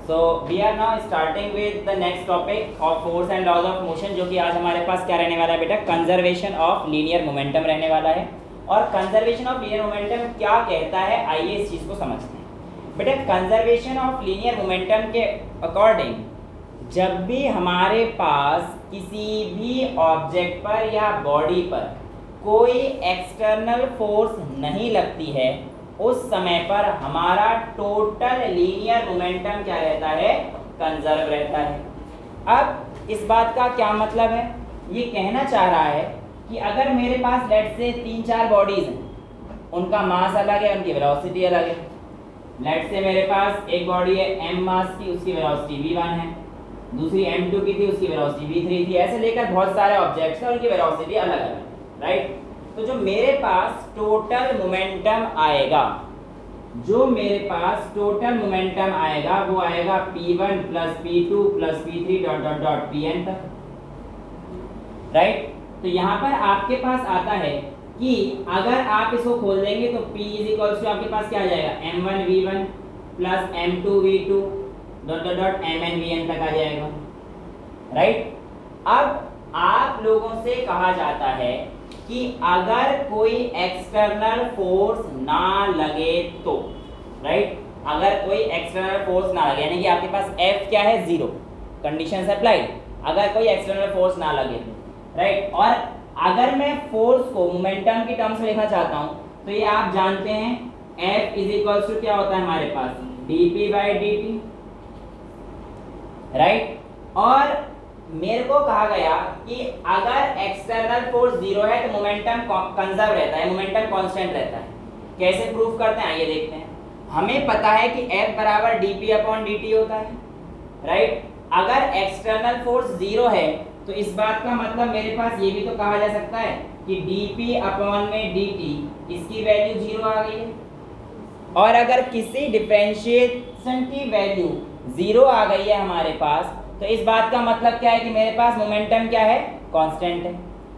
So we are now starting with the next topic of force and laws of motion, जो कि आज हमारे पास क्या रहने वाला है बेटा, कंजर्वेशन ऑफ लीनियर मोमेंटम रहने वाला है। और कंजर्वेशन ऑफ लीनियर मोमेंटम क्या कहता है, आइए इस चीज़ को समझते हैं। बेटा कंजर्वेशन ऑफ लीनियर मोमेंटम के अकॉर्डिंग जब भी हमारे पास किसी भी ऑब्जेक्ट पर या बॉडी पर कोई एक्सटर्नल फोर्स नहीं लगती है, उस समय पर हमारा टोटल लीनियर मोमेंटम क्या रहता है, कंजर्व रहता है। अब इस बात का क्या मतलब है, ये कहना चाह रहा है कि अगर मेरे पास लेट से 3-4 बॉडीज हैं, उनका मास अलग है, उनकी वेलोसिटी अलग है। लेट से मेरे पास एक बॉडी है m मास की, उसकी वेलोसिटी v1 है, दूसरी m2 की थी, उसकी वेलोसिटी v3 थी। ऐसे लेकर बहुत सारे ऑब्जेक्ट्स हैं, उनकी वेलोसिटी अलग अलग, राइट। तो जो मेरे पास टोटल मोमेंटम आएगा, जो मेरे पास टोटल मोमेंटम आएगा वो आएगा p1 plus p2 plus p3 dot dot dot pn तक, राइट। तो यहाँ पर आपके पास आता है कि अगर आप इसको खोल देंगे तो p इज इक्वल्स टू आपके पास क्या आ जाएगा, m1 v1 plus m2 v2 dot dot dot mn vn तक आ जाएगा, राइट। अब आप लोगों से कहा जाता है कि अगर कोई एक्सटर्नल फोर्स ना लगे तो, राइट, अगर कोई एक्सटर्नल फोर्स ना लगे, यानी कि आपके पास F क्या है, 0, कंडीशन अप्लाइड, अगर कोई एक्सटर्नल फोर्स ना लगे, राइट। और अगर मैं फोर्स को मोमेंटम की टर्म्स में लिखना चाहता हूं तो ये आप जानते हैं F इज इक्वल्स टू क्या होता है हमारे पास, dp बाई dt, राइट। और मेरे को कहा गया कि अगर एक्सटर्नल फोर्स 0 है तो मोमेंटम कंजर्व रहता है, मोमेंटम कांस्टेंट रहता है। कैसे प्रूफ करते हैं आइए देखते हैं। हमें पता है कि F बराबर dp अपॉन dt होता है, राइट। अगर एक्सटर्नल फोर्स 0 है तो इस बात का मतलब मेरे पास ये भी तो कहा जा सकता है कि dp अपॉन में dt, इसकी वैल्यू 0 आ गई है। और अगर किसी डिफरेंशिएशन की वैल्यू 0 आ गई है हमारे पास, तो इस बात का मतलब क्या है कि मेरे पास मोमेंटम क्या है, कांस्टेंट है।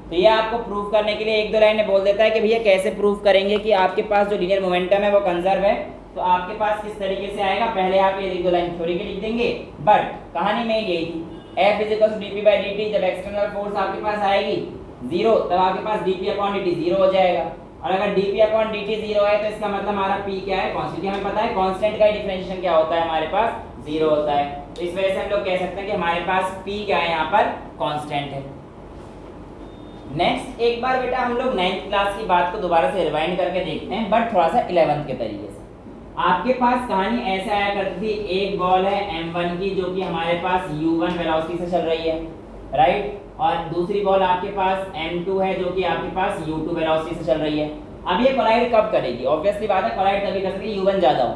तो ये आपको प्रूफ करने के लिए एक दो लाइन में बोल देता है कि भैया कैसे प्रूफ करेंगे कि आपके पास जो लीनियर मोमेंटम है वो कंजर्व है। तो आपके पास किस तरीके से आएगा, पहले आप ये एक दो लाइन थ्योरी के लिख देंगे, बट कहानी में यही थी, F is equal to dp by dt। जब एक्सटर्नल फोर्स आपके पास आएगी 0, तब आपके पास dp अपॉन dt 0 हो जाएगा। और अगर dp अपॉन dt 0 है तो इसका मतलब हमारा p क्या है, कांस्टेंट। हमें पता है कांस्टेंट का डिफरेंशिएशन क्या होता है, हमारे पास 0 होता है। तो इस वजह से हम लोग कह सकते हैं कि हमारे पास p क्या है, यहाँ पर कांस्टेंट है। नेक्स्ट एक बार बेटा हम लोग 9th क्लास की बात को दोबारा से रिवाइंड करके देखते हैं, बट थोड़ा सा 11th के तरीके से। आपके पास कहानी ऐसे आया करती थी, एक बॉल है m1 की जो कि हमारे पास u1 वेलोसिटी से चल रही है, राइट। और दूसरी बॉल आपके पास m2 है जो कि आपके पास u2 वेलोसिटी से चल रही है। अब ये कोलाइड कब करेगी, ऑब्वियसली बात है कोलाइड तभी कर सकती है u1 ज़्यादा हो।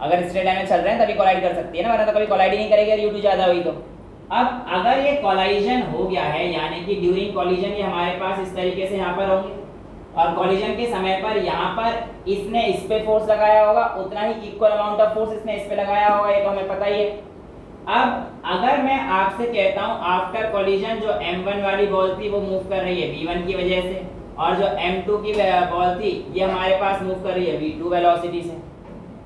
अगर स्ट्रेट लाइन में चल रहे हैं तभी कोलाइड कर सकती है ना, वरना तो कभी कोलाइड ही नहीं करेगी अगर u2 ज़्यादा हुई तो। अब अगर ये कोलाइजन हो गया है, यानी कि ड्यूरिंग कोलिजन ये हमारे पास इस तरीके से यहाँ पर होंगे, और कोलिजन के समय पर यहाँ पर इसने इस पे फोर्स लगाया होगा, उतना ही इक्वल अमाउंट ऑफ फोर्स इसने इस पे लगाया होगा, ये तो हमें पता ही है। अब अगर मैं आपसे कहता हूँ आफ्टर कोलिजन जो m1 वाली बॉल थी वो मूव कर रही है v1 की वजह से, और जो m2 की बॉल थी ये हमारे पास मूव कर रही है v2 वेलोसिटी से,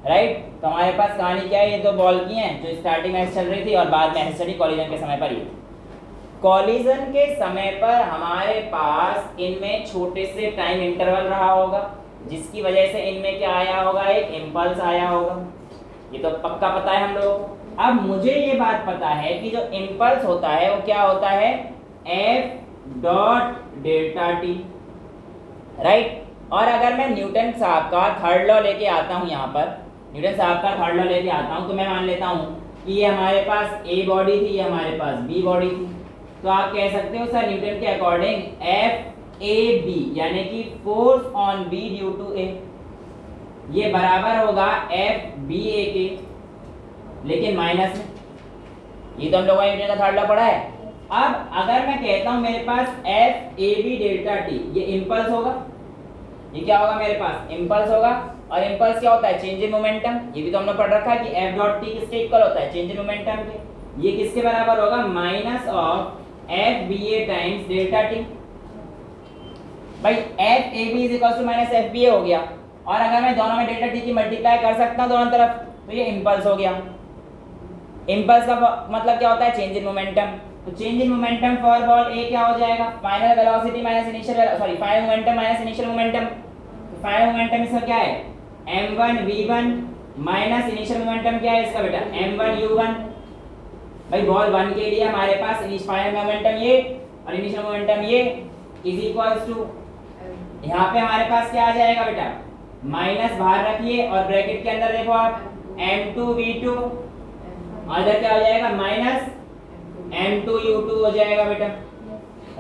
राइट। तो हमारे पास कहानी क्या है, ये दो बॉल की हैं जो स्टार्टिंग में चल रही थी और बाद में ऐसे चली कॉलिजन के समय पर। ये कॉलिजन के समय पर हमारे पास इनमें छोटे से टाइम इंटरवल रहा होगा, जिसकी वजह से इनमें क्या आया होगा, एक इम्पल्स आया होगा। ये तो पक्का पता है हम लोगों को। अब मुझे ये बात पता है कि जो इम्पल्स होता है वो क्या होता है, F dot delta T, right. और अगर मैं न्यूटन साहब का थर्ड लॉ लेके आता हूँ, यहाँ पर न्यूटन साहब का थर्ड लॉ लेके आता हूँ, तो मैं मान लेता हूँ कि ये हमारे पास A बॉडी थी, ये हमारे पास B बॉडी थी। तो आप कह सकते हो सर न्यूटन के अकॉर्डिंग FAB यानी कि force on B due to A, ये बराबर होगा FBA के, लेकिन माइनस में। ये तो हम लोगों ने न्यूटन का थर्ड लॉ पढ़ा है। अब अगर मैं कहता हूं मेरे पास FAB डेल्टा टी, ये इम्पल्स होगा, ये क्या होगा मेरे पास, इम्पल्स होगा। और इम्पल्स क्या होता है, चेंज इन मोमेंटम। ये भी तो हमने पढ़ रखा है कि F डॉट टी किसके इक्वल होता है, चेंज इन मोमेंटम के। ये किसके बराबर होगा, minus of FBA times delta टी। भाई FAB is equal to minus FBA हो गया, और अगर मैं दोनों में डेल्टा टी की मल्टीप्लाई कर सकता हूं दोनों तरफ, तो ये इम्पल्स हो गया। इम्पल्स का मतलब क्या होता है? Change in momentum. तो change in momentum for ball A क्या हो जाएगा? Final velocity minus initial sorry final momentum minus initial momentum. तो फाइनल मोमेंटम इसका क्या है? m1 v1 minus initial momentum क्या है इसका बेटा? m1 u1। भाई बॉल 1 के लिए हमारे पास फाइनल मोमेंटम ये और इनिशियल मोमेंटम ये इज इक्वल्स टू, यहाँ पे हमारे पास क्या आ जाएगा बेटा? माइनस बाहर रखिए और ब्रैकेट के अंदर देखो आप m2 v2 और इधर क्या हो जाएगा? माइनस m2 u2 हो जाएगा बेटा,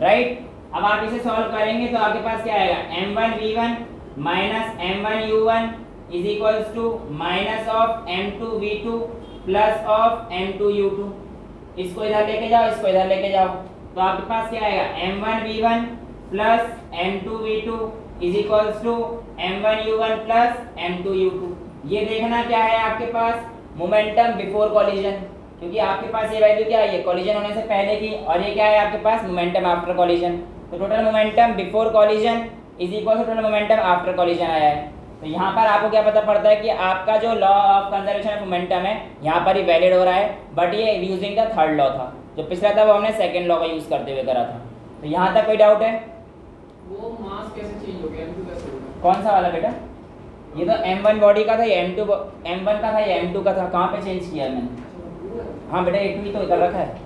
राइट। अब आप इसे सॉल्व करेंगे तो आपके पास क्या आएगा? m1 v1 minus m1 u1 is equals to minus of m2 v2 plus of m2 u2। इसको इधर लेके जाओ, इसको इधर लेके जाओ, तो आपके पास क्या आएगा? m1 v1 plus m2 v2 is equals to m1 u1 plus m2 u2। ये देखना क्या है आपके पास? मोमेंटम बिफोर कॉलिजन, क्योंकि आपके पास ये वैल्यू क्या है? कॉलिजन होने से पहले की, और ये क्या है आपके पास? Momentum after collision. तो total momentum before collision is equal to total momentum after collision आया है। तो यहाँ पर आपको क्या पता पड़ता है कि आपका जो law of conservation of momentum है यहाँ पर ही वैलिड हो रहा है, बट ये यूजिंग द थर्ड लॉ था। जो पिछला था वो हमने सेकंड लॉ का यूज करते हुए करा था। तो यहाँ तक कोई डाउट है? वो मास कैसे चेंज हो गया? m2 कैसे हो गया? कौन सा वाला बेटा? ये तो m1 बॉडी का था, ये m1 का था, ये m2 का था। कहाँ पे चेंज किया मैंने? हाँ बेटा एक भी तो इधर रखा है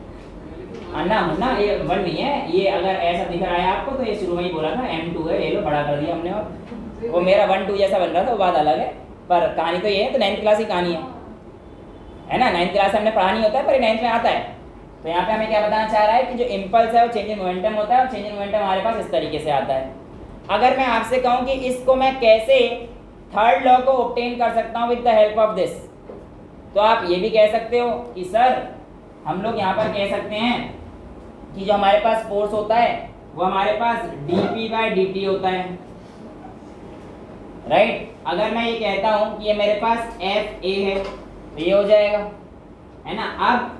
अन्ना मुन्ना, ये 1 नहीं है। ये अगर ऐसा दिख रहा है आपको तो ये शुरू में ही बोला था m2 है, ये लो बड़ा कर दिया हमने। और वो मेरा 1 2 जैसा बन रहा था, वो बात अलग है, पर कहानी तो ये है। तो 9th क्लास की कहानी है ना? 9th क्लास हमने पढ़ा नहीं होता है, पर 9th में आता है। तो यहाँ पे हमें क्या बताना चाह रहा है कि जो इम्पल्स है वो चेंज इन मोमेंटम होता है, और चेंज इन मोमेंटम हमारे पास इस तरीके से आता है। अगर मैं आपसे कहूँ कि इसको मैं कैसे थर्ड लॉ को ऑब्टेन कर सकता हूँ with the help of this, तो आप ये भी कह सकते हो कि सर हम लोग यहाँ पर कह सकते हैं कि जो हमारे पास फोर्स होता है वो हमारे पास dp/dt होता है, राइट। अगर मैं ये कहता हूँ कि ये मेरे पास FA है तो ये हो जाएगा, है ना। अब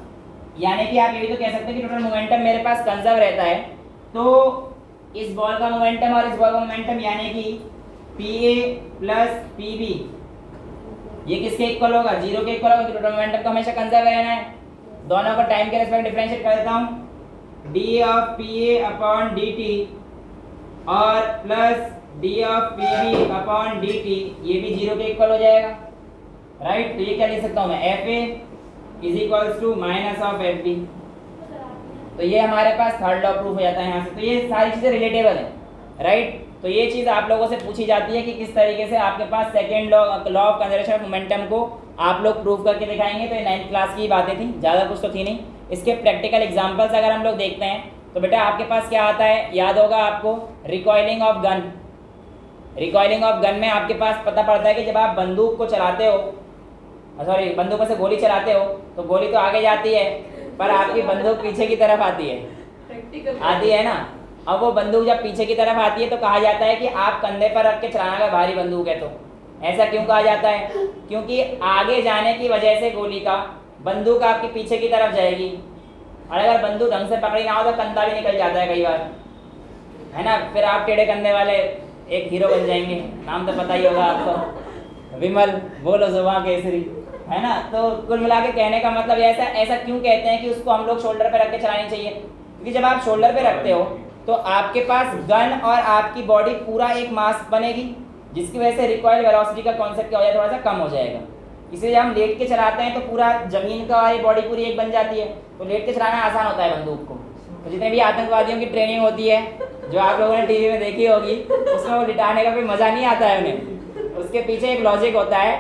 यानी कि आप ये भी तो कह सकते हैं कि टोटल मोमेंटम मेरे पास कंजर्व रहता है, तो इस बॉल का मोमेंटम और इस बॉल का मोमेंटम यानी कि PA प्लस PB ये किसके इक्वल होगा? 0 के इक्वल होगा। तो टोटल मोमेंटम का हमेशा कंजर्व रहना है। दोनों को टाइम के रेस्पेक्ट डिफरेंशिएट कर देता हूँ, d of PA upon dt और plus d of PB upon dt ये भी 0 के इक्वल हो जाएगा, राइट। तो ये क्या लिख सकता हूँ मैं? FA is equals to minus of FB। तो ये हमारे पास थर्ड लॉ प्रूफ हो जाता है यहाँ से। तो ये सारी चीज़ें रिलेटेबल हैं, राइट। तो ये चीज़ आप लोगों से पूछी जाती है कि किस तरीके से आपके पास second law of conservation of momentum को आप लोग प्रूव करके दिखाएंगे। तो ये 9th क्लास की बातें थी, ज़्यादा कुछ तो थी नहीं। इसके प्रैक्टिकल एग्जाम्पल्स अगर हम लोग देखते हैं तो बेटा आपके पास क्या आता है? याद होगा आपको, recoiling of gun. Recoiling of gun में आपके पास पता पड़ता है कि जब आप बंदूक को चलाते हो, सॉरी बंदूक से गोली चलाते हो तो गोली तो आगे जाती है पर आपकी बंदूक पीछे की तरफ आती है ना। अब वो बंदूक जब पीछे की तरफ आती है तो कहा जाता है कि आप कंधे पर रख के चलाना का भारी बंदूक है। तो ऐसा क्यों कहा जाता है? क्योंकि आगे जाने की वजह से गोली का बंदूक आपके पीछे की तरफ जाएगी, और अगर बंदूक ढंग से पकड़ी ना हो तो कंधा भी निकल जाता है कई बार, है ना। फिर आप टेढ़े कंधे वाले एक हीरो बन जाएंगे, नाम तो पता ही होगा आपको, विमल बोलो जुबां केसरी, है ना। तो कुल मिला के कहने का मतलब ऐसा क्यों कहते हैं कि उसको हम लोग शोल्डर पे रख के चलानी चाहिए? क्योंकि जब आप शोल्डर पे रखते हो तो आपके पास गन और आपकी बॉडी पूरा एक मास बनेगी, जिसकी वजह से रिकॉइल वेलोसिटी का कॉन्सेप्ट क्या हो जाएगा? थोड़ा सा कम हो जाएगा। इसलिए जब हम लेट के चलाते हैं तो पूरा जमीन का और बॉडी पूरी एक बन जाती है, तो लेट के चलाना आसान होता है बंदूक को। तो जितने भी आतंकवादियों की ट्रेनिंग होती है जो आप लोगों ने टीवी में देखी होगी, उसमें वो लिटाने का कोई मज़ा नहीं आता है उन्हें। उसके पीछे एक लॉजिक होता है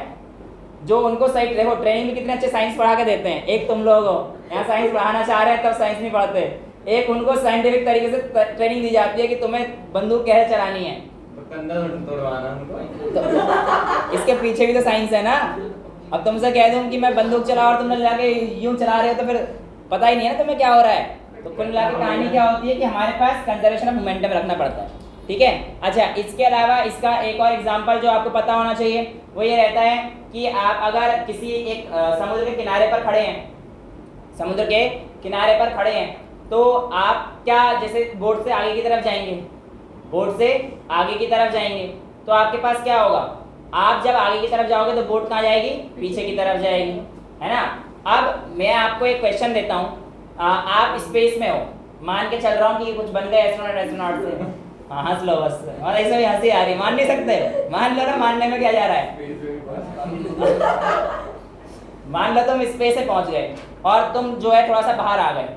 जो उनको सही, देखो ट्रेनिंग में कितने अच्छे साइंस पढ़ा के देते हैं। एक तुम लोग हो यहाँ साइंस पढ़ाना चाह रहे हैं तब साइंस नहीं पढ़ते, एक उनको साइंटिफिक तरीके से ट्रेनिंग दी जाती है कि तुम्हें बंदूक कैसे चलानी है, तो इसके पीछे भी तो साइंस है ना। अब तुमसे कह दूं कि मैं बंदूक चला और तुमने लगा के यूं चला रहे हो तो फिर पता ही नहीं है ना तुम्हें क्या हो रहा है। तो कुल मिला के कहानी क्या होती है कि हमारे पास कंजर्वेशन ऑफ मोमेंटम रखना पड़ता है, ठीक है। अच्छा, इसके अलावा इसका एक और एग्जांपल जो आपको पता होना चाहिए वो ये रहता है कि आप अगर किसी एक समुद्र के किनारे पर खड़े हैं, समुद्र के किनारे पर खड़े हैं, तो आप क्या जैसे बोट से आगे की तरफ जाएंगे, बोट से आगे की तरफ जाएंगे तो आपके पास क्या होगा? आप जब आगे की तरफ जाओगे तो बोट कहाँ जाएगी? पीछे की तरफ जाएगी, है ना। अब मैं आपको एक क्वेश्चन देता हूँ, आप स्पेस में हो, मान के चल रहा हूँ कि कुछ बन गए एस्ट्रोनॉट से। हाँ हंस लो बस, और ऐसे भी हंसी आ रही, मान नहीं सकते, मान लो ना, मानने में क्या जा रहा है। मान लो तुम स्पेस से पहुंच गए और तुम जो है थोड़ा सा बाहर आ गए,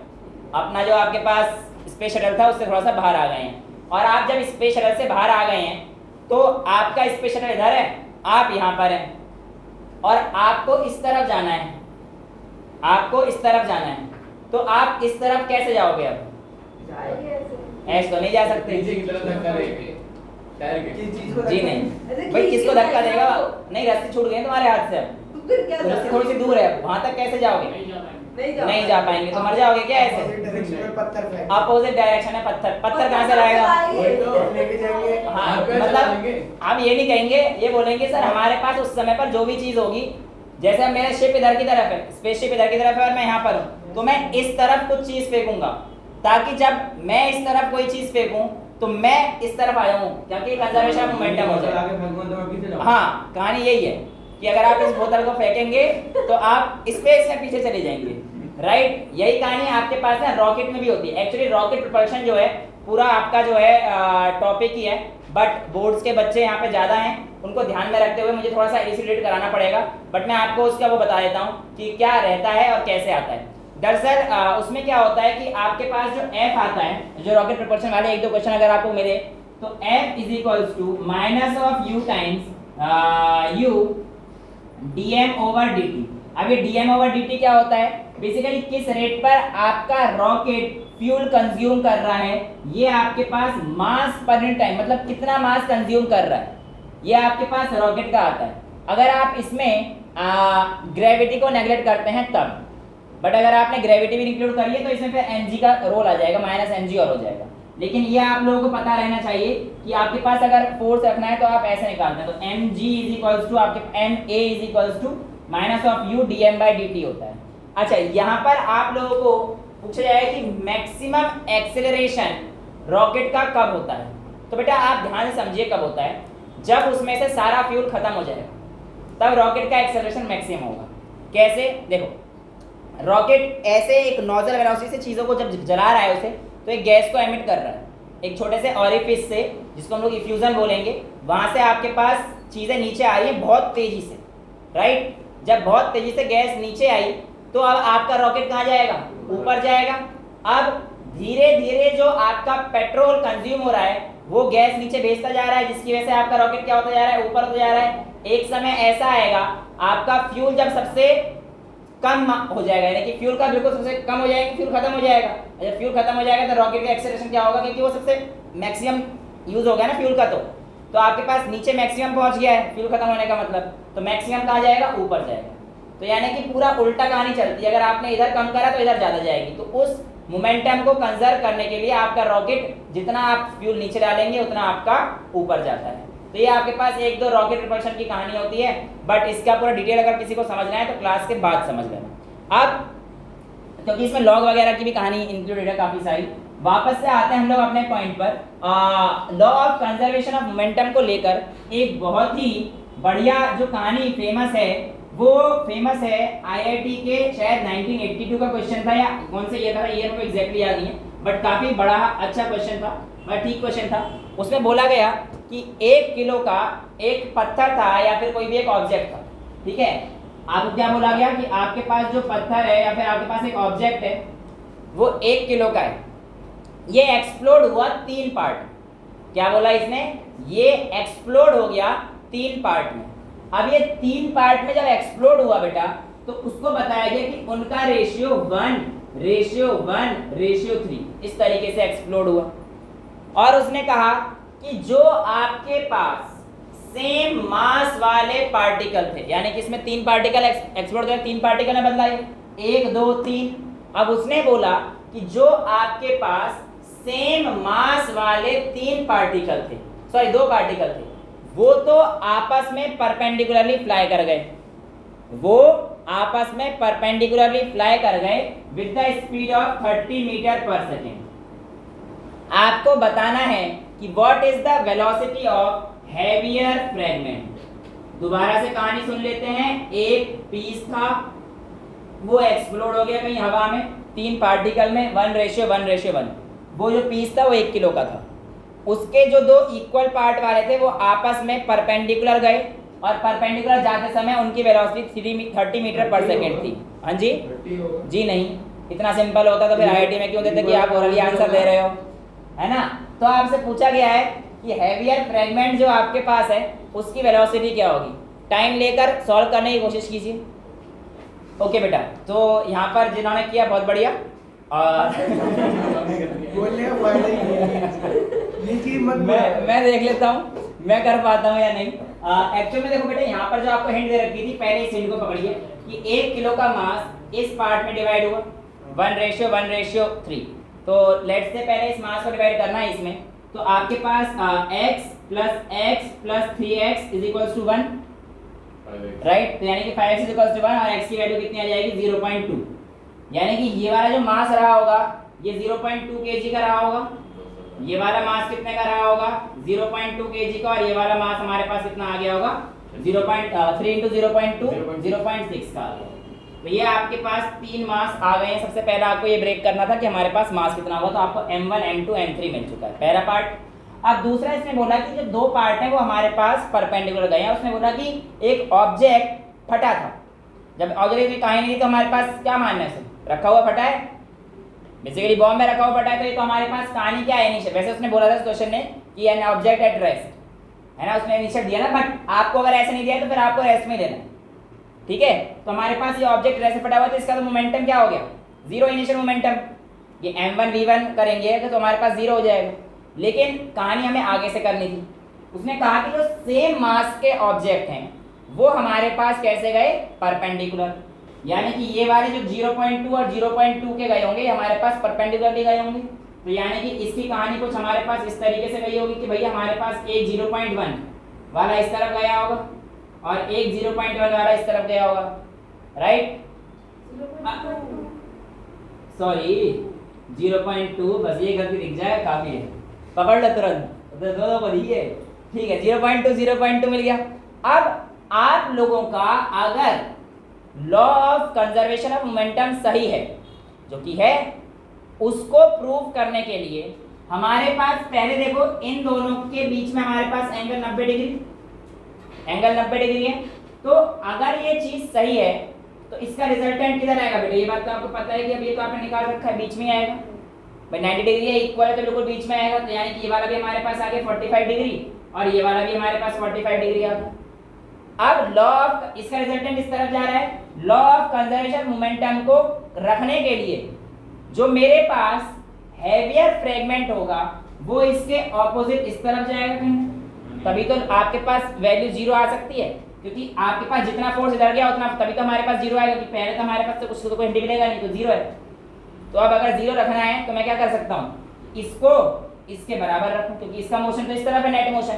अपना जो आपके पास स्पेस शटल था उससे थोड़ा सा बाहर आ गए हैं, और आप जब स्पेस शटल से बाहर आ गए हैं तो आपका स्पेस शटल इधर है, आप यहाँ पर हैं, और आपको इस तरफ जाना है, आपको इस तरफ जाना है, तो आप इस तरफ कैसे जाओगे? अब ऐसे तो नहीं जा सकते। नीचे की तरफ धक्का देंगे टायर के। जी नहीं भाई, किसको धक्का देगा? नहीं, रस्सी छूट गई तुम्हारे हाथ से, अब रस्सी थोड़ी सी दूर है, वहां तक कैसे जाओगे? नहीं जा पाएंगे तो मर जाओगे क्या ऐसे? अपोजिट डायरेक्शन है, पत्थर कहाँ से लाएगा? हाँ मतलब आप ये नहीं कहेंगे, ये बोलेंगे सर हमारे पास उस समय पर जो भी चीज होगी, जैसे मेरा शिप इधर की तरफ है, स्पेसशिप इधर की तरफ है और मैं यहाँ पर हूँ, तो मैं इस तरफ कुछ चीज फेंकूंगा, ताकि जब मैं इस तरफ कोई चीज फेंकूं तो मैं इस तरफ आ जाऊं, क्योंकि कंजर्वेशन ऑफ मोमेंटम हो जाए। हाँ, कहानी यही है कि अगर आप इस बोतल को फेंकेंगे तो आप स्पेस में पीछे चले जाएंगे, राइट। यही कहानी आपके पास ना रॉकेट में भी होती है। एक्चुअली रॉकेट प्रोपल्शन जो है पूरा आपका जो है टॉपिक ही है, बट बोर्ड्स के बच्चे यहाँ पे ज़्यादा हैं, उनको ध्यान में रखते हुए मुझे थोड़ा सा इलिस्ट्रेट कराना पड़ेगा, बट मैं आपको उसका वो बता देता हूँ कि क्या रहता है और कैसे आता है। दरअसल उसमें क्या होता है कि आपके पास जो F आता है, जो रॉकेट प्रोपल्शन वाले एक दो क्वेश्चन अगर आपको मिले तो F is equals to minus of u times u dm over dt। अब ये dm ओवर dt क्या होता है? बेसिकली किस रेट पर आपका रॉकेट फ्यूल कंज्यूम कर रहा है, ये आपके पास मास पर यूनिट टाइम, मतलब कितना मास कंज्यूम कर रहा है, ये आपके पास रॉकेट का आता है। अगर आप इसमें ग्रेविटी को नेगलेक्ट करते हैं तब, बट अगर आपने ग्रेविटी भी इंक्लूड करी है तो इसमें फिर mg का रोल आ जाएगा, माइनस mg और हो जाएगा। लेकिन ये आप लोगों को पता रहना चाहिए कि आपके पास अगर फोर्स रखना है तो आप ऐसे निकालते हैं, तो mg इज इक्वल्स टू आपके ma is equals to minus of u dm by dt होता है। अच्छा, यहाँ पर आप लोगों को पूछा जाएगा कि मैक्सिमम एक्सेलरेशन रॉकेट का कब होता है, तो बेटा आप ध्यान से समझिए कब होता है, जब उसमें से सारा फ्यूल खत्म हो जाएगा तब रॉकेट का एक्सेलरेशन मैक्सिमम होगा। कैसे? देखो, रॉकेट ऐसे एक नोजल वेलोसिटी से चीज़ों को जब जला रहा है उसे, तो एक गैस को एमिट कर रहा है एक छोटे से ऑरिफिस से, जिसको हम लोग इफ्यूजन बोलेंगे, वहाँ से आपके पास चीज़ें नीचे आ रही हैं बहुत तेज़ी से, राइट। जब बहुत तेज़ी से गैस नीचे आई तो अब आपका रॉकेट कहाँ जाएगा? ऊपर जाएगा। अब धीरे धीरे जो आपका पेट्रोल कंज्यूम हो रहा है वो गैस नीचे भेजता जा रहा है, जिसकी वजह से आपका रॉकेट क्या होता जा रहा है? ऊपर होता जा रहा है। एक समय ऐसा आएगा आपका फ्यूल जब सबसे कम हो जाएगा, यानी कि फ्यूल का बिल्कुल सबसे कम हो जाएगा, फ्यूल खत्म हो जाएगा। जब फ्यूल खत्म हो जाएगा तो रॉकेट का एक्सेलरेशन क्या होगा? क्योंकि वो सबसे मैक्सिमम यूज हो गया ना फ्यूल का, तो आपके पास नीचे मैक्सिमम पहुंच गया है फ्यूल खत्म होने का मतलब, तो मैक्सिमम कहाँ जाएगा? ऊपर जाएगा। तो यानी कि पूरा उल्टा कहानी चलती है, अगर आपने इधर कम करा तो इधर ज़्यादा जाएगी। तो उस मोमेंटम को कंजर्व करने के लिए आपका रॉकेट जितना आप फ्यूल नीचे डालेंगे उतना आपका ऊपर जाता है। तो ये आपके पास एक दो रॉकेट प्रोपल्शन की कहानी होती है, बट इसका पूरा डिटेल अगर किसी को समझना है तो क्लास के बाद समझ लेना। अब क्योंकि इसमें लॉग वगैरह की भी कहानी इंक्लूडेड है काफ़ी सारी। वापस से आते हैं हम लोग अपने पॉइंट पर। Law of conservation of momentum को लेकर एक बहुत ही बढ़िया जो कहानी फेमस है, वो फेमस है आईआईटी के शायद 1982 का क्वेश्चन था, या कौन से ईयर था, ईयर को एग्जैक्टली याद नहीं है, बट काफ़ी बड़ा अच्छा क्वेश्चन था, बट ठीक क्वेश्चन था। उसमें बोला गया कि 1 किलो का एक पत्थर था या फिर कोई भी एक ऑब्जेक्ट था, ठीक है। आपको क्या बोला गया कि आपके पास जो पत्थर है या फिर आपके पास एक ऑब्जेक्ट है वो 1 किलो का है, ये एक्सप्लोड हुआ 3 पार्ट। क्या बोला इसने? ये एक्सप्लोड हो गया 3 पार्ट में। अब ये 3 पार्ट में जब एक्सप्लोड हुआ बेटा, तो उसको बताया गया कि उनका रेशियो 1:3 इस तरीके से एक्सप्लोड हुआ। और उसने कहा कि जो आपके पास सेम मास वाले पार्टिकल थे, यानी कि इसमें 3 पार्टिकल एक्सप्लोड हुए, 3 पार्टिकल में बदला 1 2 3। अब उसने बोला कि जो आपके पास सेम मास वाले 3 पार्टिकल थे, सॉरी 2 पार्टिकल थे, वो तो आपस में परपेंडिकुलरली फ्लाई कर गए, वो आपस में परपेंडिकुलरली फ्लाई कर गए with the speed of 30 metre per second. आपको बताना है कि what is the velocity of heavier fragment. दोबारा से कहानी सुन लेते हैं। एक पीस था, वो एक्सप्लोड हो गया कहीं हवा में, 3 पार्टिकल में 1:1:1। वो जो पीस था वो 1 किलो का था। उसके जो 2 इक्वल पार्ट वाले थे वो आपस में परपेंडिकुलर गए, और परपेंडिकुलर जाते समय उनकी वेलोसिटी 30 मीटर पर सेकेंड थी। हाँ जी 30 होगा। जी नहीं, इतना सिंपल होता तो फिर आईआईटी में क्यों देते कि आप ओरली आंसर दे रहे हो, है ना। तो आपसे पूछा गया है कि हैवियर फ्रेगमेंट जो आपके पास है उसकी वेलोसिटी क्या होगी। टाइम लेकर सॉल्व करने की कोशिश कीजिए। ओके बेटा, तो यहाँ पर जिन्होंने किया बहुत बढ़िया। और बोलने का फायदा ही नहीं है। ये चीज मत मैं देख लेता हूँ मैं कर पाता हूँ या नहीं। एक्चुअल में देखो बेटा, यहाँ पर जो आपको हिंट दे रखी थी, पहले इस हिंट को पकड़िए कि 1 किलो का मास इस पार्ट में डिवाइड हुआ 1:1:3। तो लेट्स से पहले इस मास को डिवाइड करना है इसमें, तो आपके पास x + 3x = 1, राइट। तो यानी कि 5x = 1 और x की वैल्यू कितनी आ जाएगी 0.2। यानी कि ये वाला जो मास रहा होगा ये 0.2 kg का रहा होगा, ये वाला मास कितने का रहा होगा 0.2 kg का, और ये वाला मास हमारे पास कितना आ गया होगा 3 × 0.2 0.6 का। तो ये आपके पास 3 मास आ गए हैं। सबसे पहला आपको ये ब्रेक करना था कि हमारे पास मास कितना होगा, तो आपको m1 m2 m3 मिल चुका है, पहला पार्ट। अब दूसरा इसने बोला कि जो 2 पार्ट हैं वो हमारे पास परपेंडिकुलर गए हैं। उसने बोला कि एक ऑब्जेक्ट फटा था। जब ऑब्जेक्ट की कहानी नहीं तो हमारे पास क्या मानना है, उसे रखा हुआ फटा है, बेसिकली बॉम्ब में रखा हुआ फटा है। तो ये तो हमारे पास कहानी क्या है इनिशियल, वैसे उसने बोला था इस क्वेश्चन ने कि एन ऑब्जेक्ट एट रेस्ट, है ना, उसने इनिशियल दिया ना। बट आपको अगर ऐसे नहीं दिया तो फिर आपको रेस्ट में लेना है, ठीक है। तो हमारे पास ये ऑब्जेक्ट रेस्ट में फटा हुआ, तो इसका तो मोमेंटम क्या हो गया 0 इनिशियल मोमेंटम। ये m1 v1 करेंगे तो हमारे पास 0 हो जाएगा। लेकिन कहानी हमें आगे से करनी थी। उसने कहा कि जो सेम मास के ऑब्जेक्ट हैं वो हमारे पास कैसे गए, परपेंडिकुलर। यानी कि ये वाले जो 0.2 और 0.2 के गए होंगे हमारे पास परपेंडिकुलरली गए होंगे। तो यानी कि इसकी कहानी कुछ हमारे पास इस तरीके से गई होगी कि भैया हमारे पास एक 0.1 वाला इस तरफ गया होगा और एक 0.1 वाला इस तरफ गया होगा, राइट। सॉरी 0.2, बस ये गलती दिख जाए काफी है, पकड़ लो तुरंत, दो बड़ी है, ठीक है। 0.2 मिल गया। अब आप लोगों का अगर law of conservation of momentum सही है, जो कि है, उसको प्रूव करने के लिए हमारे पास पहले देखो इन दोनों के बीच में हमारे पास एंगल 90 डिग्री है। तो अगर ये चीज सही है तो इसका रिजल्टेंट किधर आएगा बेटा, ये बात तो आपको पता है कि अब ये तो आपने निकाल रखा है, बीच में आएगा भाई। 90 डिग्री है, इक्वल है तो बिल्कुल बीच में आएगा। तो यानी कि ये वाला भी हमारे पास आ गया 45 डिग्री और ये वाला भी हमारे पास 45 डिग्री आ गया। अब लॉ ऑफ, इसका रिजल्टेंट इस तरफ जा रहा है। लॉ ऑफ कंजर्वेशन मोमेंटम को रखने के लिए जो मेरे पास हैवियर फ्रेगमेंट होगा वो इसके ऑपोजिट इस तरफ जाएगा कहीं, तभी तो आपके पास वैल्यू 0 आ सकती है, क्योंकि आपके पास जितना फोर्स इधर गया उतना तभी तो हमारे पास 0 आएगा, क्योंकि पहले तो हमारे पास तो कुछ तो कोई मिलेगा नहीं, तो 0 है। तो अब अगर 0 रखना है तो मैं क्या कर सकता हूँ, इसको इसके बराबर रखूँ, क्योंकि इसका मोशन तो इस तरफ है, नेट मोशन,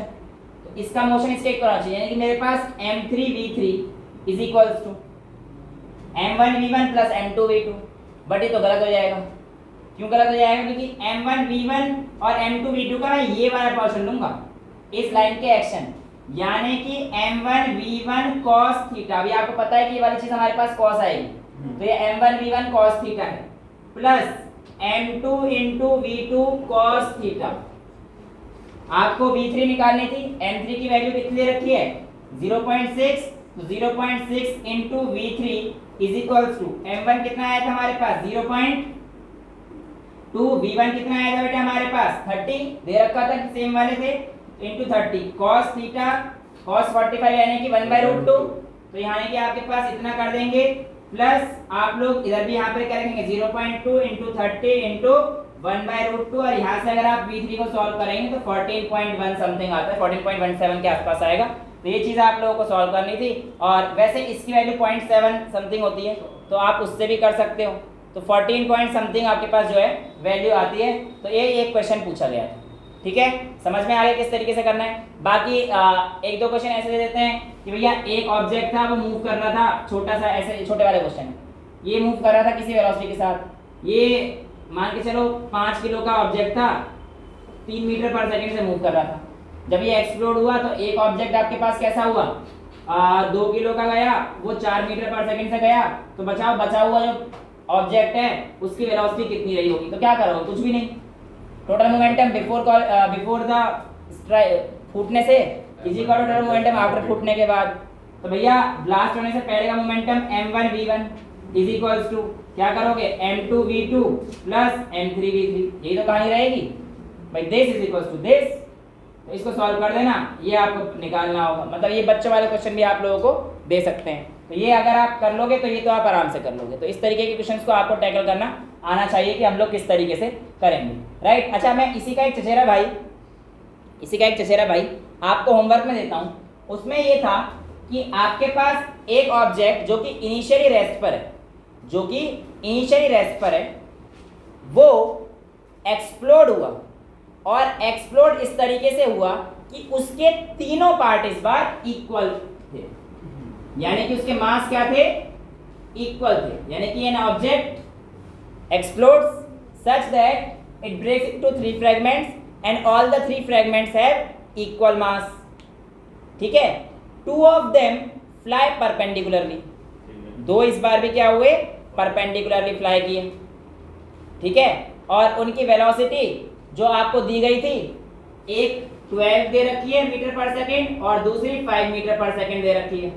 तो इसका मोशन इसके इक्वल होना चाहिए। यानी कि मेरे पास m3v3 = m1v1 + m2v2। बट ये तो गलत हो जाएगा। क्यों गलत हो जाएगा, क्योंकि m1v1 और m2v2 का मैं ये वाला पोर्शन लूंगा इस लाइन के एक्शन, यानी कि m1v1 cos थीटा। अभी आपको पता है कि ये वाली चीज हमारे पास cos आएगी, तो ये m1v1 cos थीटा है plus m2 × v2 cos theta. आपको v3 निकालनी थी, m3 की वैल्यू कितनी दे रखी है 0.6, तो 0.6 × v3 = m1 कितना आया था हमारे पास 0.2, v1 कितना आया था बेटा हमारे पास 30 दे रखा था, सेम वाले थे, into 30 cos थीटा cos 45 यानी कि 1/√2। तो यानी कि आपके पास इतना कर देंगे, प्लस आप लोग इधर भी यहाँ पे करेंगे 0.2 × 30 × 1/√2, और यहाँ से अगर आप v3 को सॉल्व करेंगे तो 14.1 समथिंग आता है, 14.17 के आसपास आएगा। तो ये चीज़ आप लोगों को सॉल्व करनी थी, और वैसे इसकी वैल्यू 0.7 समथिंग होती है, तो आप उससे भी कर सकते हो। तो 14 पॉइंट समथिंग आपके पास जो है वैल्यू आती है। तो ये एक क्वेश्चन पूछा गया था, ठीक है, समझ में आ गया किस तरीके से करना है। बाकी एक दो क्वेश्चन ऐसे दे देते हैं कि भैया एक ऑब्जेक्ट था, वो मूव कर रहा था, छोटा सा ऐसे छोटे वाले क्वेश्चन है, ये मूव कर रहा था किसी वेलोसिटी के साथ, ये मान के चलो 5 किलो का ऑब्जेक्ट था, 3 मीटर पर सेकंड से मूव कर रहा था। जब ये एक्सप्लोड हुआ तो एक ऑब्जेक्ट आपके पास कैसा हुआ, 2 किलो का गया, वो 4 मीटर पर सेकंड से गया, तो बचा हुआ जो ऑब्जेक्ट है उसकी वेलोसिटी कितनी रही होगी? तो क्या करोगे? कुछ भी नहीं, टोटल मोमेंटम बिफोर द फूटने से is equal to total momentum after फूटने के बाद। तो भैया ब्लास्ट होने से पहले का momentum m1 v1 is equals to क्या करोगे? m2 v2 plus m3 v3। यही तो कहानी रहेगी भाई, this is equals to this. तो इसको सॉल्व कर देना, ये आपको निकालना होगा। मतलब ये बच्चों वाले क्वेश्चन भी आप लोगों को दे सकते हैं, तो ये अगर आप कर लोगे तो ये तो आप आराम से कर लोगे। तो इस तरीके के क्वेश्चंस को आपको टैकल करना आना चाहिए कि हम लोग किस तरीके से करेंगे, राइट। अच्छा, मैं इसी का एक चचेरा भाई आपको होमवर्क में देता हूँ। उसमें ये था कि आपके पास एक ऑब्जेक्ट जो कि इनिशियली रेस्ट पर है, वो एक्सप्लोड हुआ, और एक्सप्लोड इस तरीके से हुआ कि उसके तीनों पार्ट इस बार इक्वल थे, यानी कि उसके मास क्या थे? इक्वल थे। यानी कि an object explodes such that it breaks into 3 fragments and all the 3 fragments have equal mass. ठीक है, 2 ऑफ देम फ्लाई परपेंडिकुलरली, 2 इस बार भी क्या हुए? परपेंडिकुलरली फ्लाई किए। ठीक है, और उनकी वेलोसिटी जो आपको दी गई थी, एक 12 दे रखी है मीटर पर सेकेंड और दूसरी 5 मीटर पर सेकेंड दे रखी है।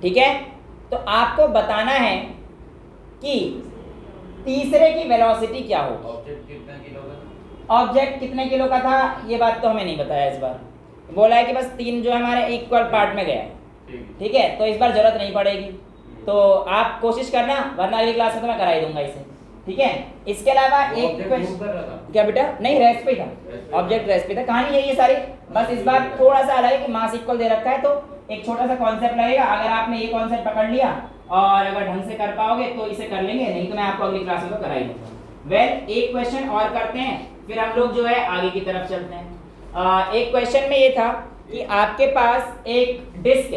ठीक है, तो आपको बताना है कि तीसरे की वेलोसिटी क्या होगी। ऑब्जेक्ट कितने किलो का था ये बात तो हमें नहीं बताया इस बार, बोला है कि बस 3 जो हमारे इक्वल पार्ट में गया है। ठीक है, तो इस बार जरूरत नहीं पड़ेगी, तो आप कोशिश करना, वरना अगली क्लास में तो मैं करा ही दूंगा इसे। ठीक है, इसके अलावा एक क्वेश्चन क्या बेटा? नहीं, रेस्ट पे था, ऑब्जेक्ट रेस्ट पे था। कहानी यही है सारी, बस इस बार थोड़ा सा अलग है कि मास इक्वल दे रखा है, तो एक छोटा सा कॉन्सेप्ट लगेगा। अगर आपने ये कॉन्सेप्ट पकड़ लिया और अगर ढंग से कर पाओगे तो इसे कर लेंगे, नहीं तो मैं आपको अगली क्लास में तो करा ही दूंगा। वेल, एक क्वेश्चन और करते हैं, फिर हम लोग जो है आगे की तरफ चलते हैं। एक क्वेश्चन में ये था कि आपके पास एक डिस्क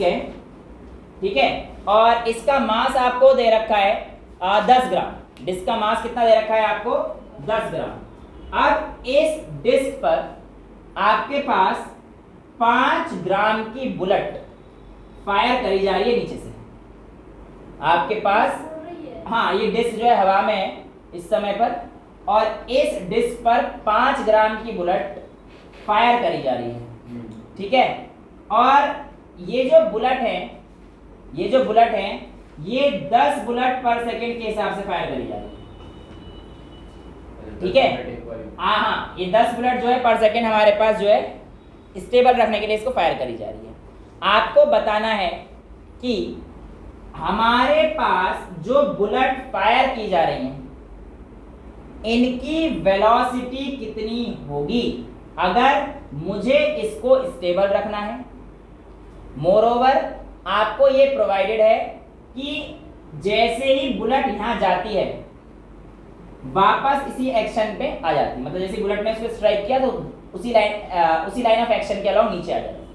है, ठीक है, और इसका मास आपको दे रखा है 10 ग्राम। डिस्क का मास कितना दे रखा है आपको? 10 ग्राम। अब इस डिस्क पर आपके पास 5 ग्राम की बुलेट फायर करी जा रही है नीचे से आपके पास। हाँ, ये डिस्क जो है हवा में है इस समय पर, और इस डिस्क पर 5 ग्राम की बुलेट फायर करी जा रही है। ठीक है, और ये जो बुलेट है ये 10 बुलेट पर सेकंड के हिसाब से फायर करी जा रही है। ठीक है, हाँ, ये 10 बुलेट जो है पर सेकंड हमारे पास जो है स्टेबल रखने के लिए इसको फायर करी जा रही है। आपको बताना है कि हमारे पास जो बुलेट फायर की जा रही हैं इनकी वेलोसिटी कितनी होगी अगर मुझे इसको स्टेबल रखना है। मोरओवर आपको ये प्रोवाइडेड है कि जैसे ही बुलेट यहां जाती है वापस इसी एक्शन पे आ जाती है, मतलब जैसे बुलेट ने उसको स्ट्राइक किया तो उसी लाइन ऑफ एक्शन के अलावा नीचे आ जाती है।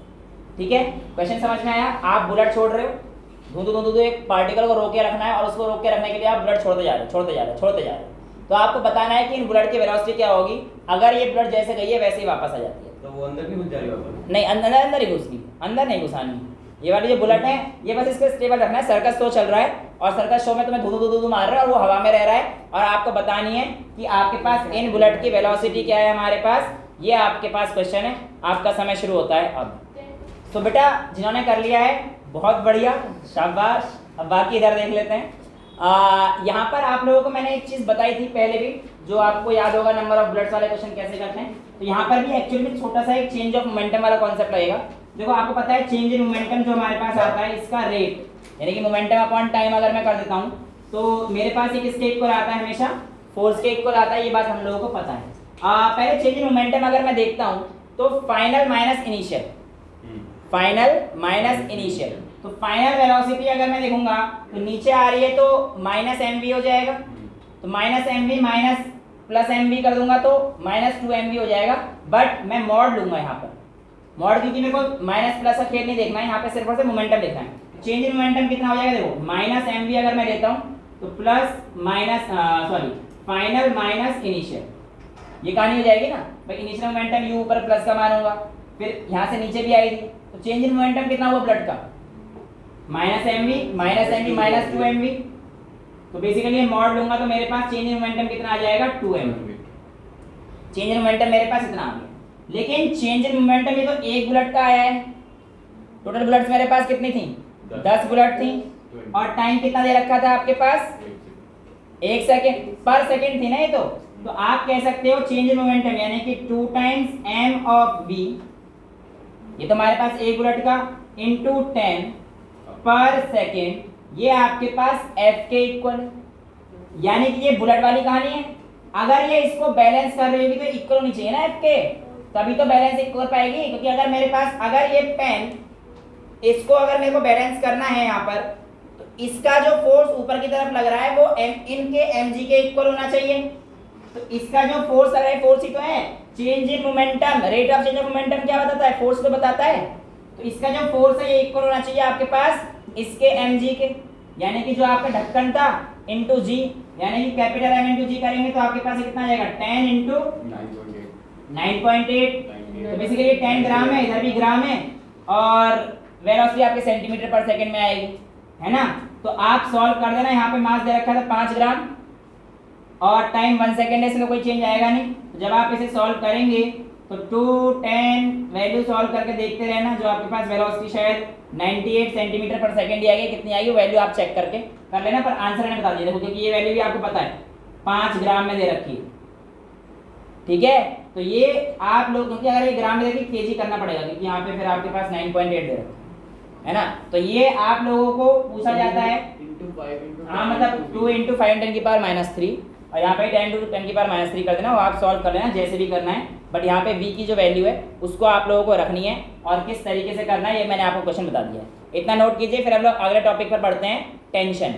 ठीक है, क्वेश्चन समझ में आया? आप बुलेट छोड़ रहे हो, धू एक पार्टिकल को रोक के रखना है, और उसको रोक के रखने के लिए आप बुलेट छोड़ते जा रहे हो। तो आपको बताना है कि इन बुलेट की वेलोसिटी क्या होगी अगर ये बुलेट जैसे गई है वैसे ही वापस आ जाती है। तो वो अंदर नहीं घुस जा रही वापस? नहीं, अंदर ही घुस गई, अंदर नहीं घुसानी। ये वाली जो बुलेट है ये बस इसको स्टेबल रखना है। सर्कस शो चल रहा है और सर्कस शो में तुम्हें धू मार रहा है और वो हवा में रह रहा है, और आपको बतानी है कि आपके पास इन बुलेट की वेलोसिटी क्या है हमारे पास। ये आपके पास क्वेश्चन है, आपका समय शुरू होता है अब। तो बेटा जिन्होंने कर लिया है बहुत बढ़िया, शाबाश। अब बाकी इधर देख लेते हैं। यहाँ पर आप लोगों को मैंने एक चीज़ बताई थी पहले भी, जो आपको याद होगा, नंबर ऑफ बुलेट्स वाले क्वेश्चन कैसे करते हैं। तो यहाँ पर भी एक्चुअली में छोटा सा एक चेंज ऑफ मोमेंटम वाला कॉन्सेप्ट लगेगा। देखो आपको पता है चेंज इन मोमेंटम जो हमारे पास आता है इसका रेट, यानी कि मोमेंटम अपॉन टाइम अगर मैं कर देता हूँ तो मेरे पास एक इसके इक्वल आता है, हमेशा फोर्स के इक्वल आता है। ये बात हम लोगों को पता है। पहले चेंज इन मोमेंटम अगर मैं देखता हूँ तो फाइनल माइनस इनिशियल, तो फाइनल वेलोसिटी अगर मैं देखूंगा तो नीचे आ रही है तो माइनस mv हो जाएगा, तो minus mv minus plus mv कर दूंगा तो माइनस 2mv हो जाएगा। बट मैं मॉड लूंगा यहाँ पर, मॉड क्योंकि मेरे को माइनस प्लस का खेल नहीं देखना है, यहाँ पे सिर्फ और सिर्फ मोमेंटम देखना है। चेंज इन मोमेंटम कितना हो जाएगा देखो, माइनस mv अगर मैं लेता हूँ तो plus minus final minus initial, ये कहानी हो जाएगी ना भाई। इनिशियल मोमेंटम u ऊपर प्लस का मानूंगा फिर यहाँ से नीचे भी आई थी, तो चेंज इन मोमेंटम कितना हुआ ब्लड का? Minus M V minus 2 M V. तो बेसिकली मॉड लूंगा तो मेरे पास चेंज इन मोमेंटम कितना आ जाएगा? 2 M V. Change in momentum मेरे पास इतना आ गया। लेकिन चेंज इन मोमेंटम ये तो एक बुलेट का आया है। टोटल बुलेट्स मेरे पास कितनी थी? 10 बुलेट थी। और टाइम कितना दे रखा था आपके पास? 1 सेकेंड पर सेकेंड थी ना ये तो आप कह सकते हो चेंज इन मोमेंटम यानी कि 2 टाइम्स m ऑफ v, ये तो हमारे पास एक बुलेट का, इंटू 10 पर सेकेंड, ये आपके पास f के इक्वल, यानी कि ये बुलेट वाली कहानी है। अगर ये इसको बैलेंस कर रही होगी तो इक्वल होनी चाहिए ना f के, तभी तो बैलेंस इक्वल पाएगी। क्योंकि अगर मेरे पास अगर ये पेन इसको अगर मेरे को बैलेंस करना है यहाँ पर, तो इसका जो फोर्स ऊपर की तरफ लग रहा है वो इनके mg के इक्वल होना चाहिए। तो इसका जो फोर्स लग रहा है, फोर्स ही तो है। Change in momentum, rate of change of momentum क्या बताता है? फोर्स तो बताता है। तो इसका जो फोर्स है ये इक्वल होना चाहिए आपके पास इसके mg के, यानी कि जो आपका ढक्कन था इंटू जी, यानी कि कैपिटल M इंटू जी करेंगे तो आपके पास कितना आ जाएगा? 10 इंटू 9.8। तो बेसिकली 10 ग्राम है, इधर भी ग्राम है, और वेलोसिटी आपके सेंटीमीटर पर सेकंड में आएगी, है ना। तो आप सॉल्व कर देना। यहाँ पे मास दे रखा था 5 ग्राम और टाइम 1 सेकेंड है, इसमें कोई चेंज आएगा नहीं। तो जब आप इसे सॉल्व करेंगे तो 2, 10 वैल्यू सॉल्व करके देखते रहना। जो आपके पास वेलोसिटी शायद 98 सेंटीमीटर पर सेकंड ही आएगी, कितनी आएगी वैल्यू आप चेक करके कर लेना। पर आंसर मैंने बता दिया देखो, क्योंकि ये वैल्यू भी आपको पता है 5 ग्राम में दे रखी है, ठीक है। तो ये आप लोग, क्योंकि अगर ये ग्राम में देखिए केजी करना पड़ेगा, क्योंकि यहाँ पे फिर आपके पास 9.8 दे रखा है ना। तो ये आप लोगों को पूछा जाता है, हाँ मतलब 2 इंटू 5 10 की पावर -3, और यहाँ पे 10 टू 10 की पावर -3 कर देना। वो आप सॉल्व कर लेना जैसे भी करना है, बट यहाँ पे v की जो वैल्यू है उसको आप लोगों को रखनी है, और किस तरीके से करना है ये मैंने आपको क्वेश्चन बता दिया है। इतना नोट कीजिए, फिर हम लोग अगले टॉपिक पर पढ़ते हैं, टेंशन।